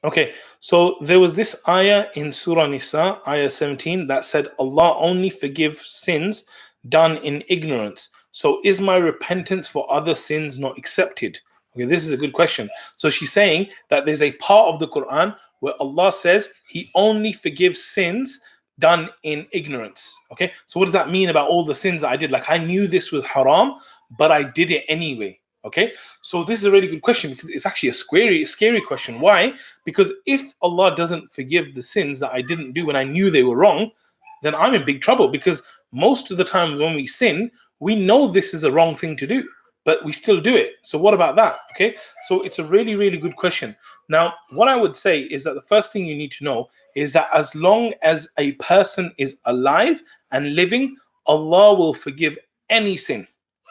Okay, so there was this ayah in Surah Nisa, ayah 17, that said, Allah only forgives sins done in ignorance. So is my repentance for other sins not accepted? Okay, this is a good question. So she's saying that there's a part of the Quran where Allah says He only forgives sins done in ignorance. Okay, so what does that mean about all the sins that I did? Like, I knew this was haram, but I did it anyway. Okay, so this is a really good question because it's actually a scary question. Why? Because if Allah doesn't forgive the sins that I didn't do when I knew they were wrong, then I'm in big trouble, because most of the time when we sin, we know this is a wrong thing to do, but we still do it. So what about that? Okay, so it's a really, really good question. Now, what I would say is that the first thing you need to know is that as long as a person is alive and living, Allah will forgive any sin.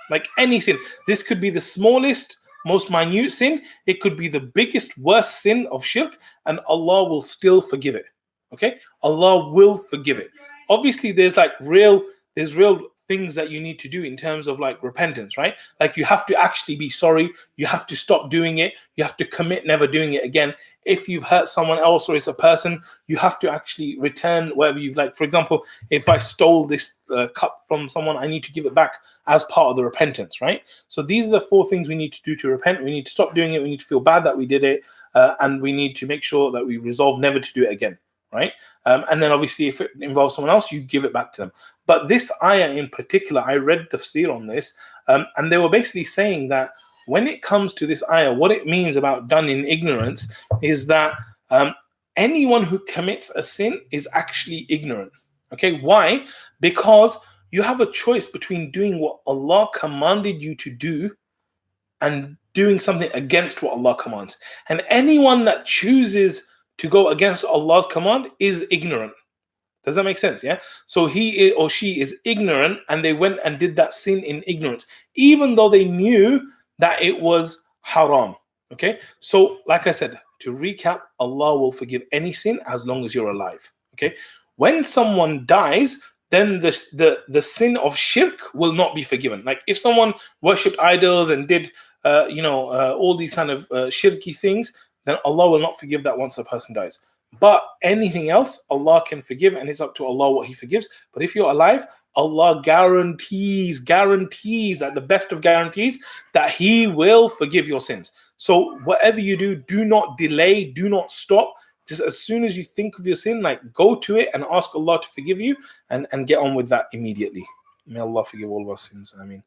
Like any sin. This could be the smallest, most minute sin. It could be the biggest, worst sin of shirk, and Allah will still forgive it. Okay? Allah will forgive it. Obviously, there's real things that you need to do in terms of like repentance, right? Like, you have to actually be sorry. You have to stop doing it. You have to commit never doing it again. If you've hurt someone else or it's a person, you have to actually return whatever you've, like, for example, if I stole this cup from someone, I need to give it back as part of the repentance, right? So these are the 4 things we need to do to repent. We need to stop doing it. We need to feel bad that we did it. And we need to make sure that we resolve never to do it again, right? And then obviously if it involves someone else, you give it back to them. But this ayah in particular, I read tafsir on this, and they were basically saying that when it comes to this ayah, what it means about done in ignorance is that anyone who commits a sin is actually ignorant. Okay, why? Because you have a choice between doing what Allah commanded you to do and doing something against what Allah commands. And anyone that chooses to go against Allah's command is ignorant. Does that make sense? Yeah. So he or she is ignorant, and they went and did that sin in ignorance, even though they knew that it was haram. Okay. So, like I said, to recap, Allah will forgive any sin as long as you're alive. Okay. When someone dies, then the sin of shirk will not be forgiven. Like, if someone worshipped idols and did all these kind of shirky things, then Allah will not forgive that once a person dies. But anything else, Allah can forgive, and it's up to Allah what He forgives. But if you're alive, Allah guarantees that, the best of guarantees, that He will forgive your sins. So whatever you do, do not delay, do not stop. Just as soon as you think of your sin, like, go to it and ask Allah to forgive you, and get on with that immediately. May Allah forgive all of our sins. Ameen.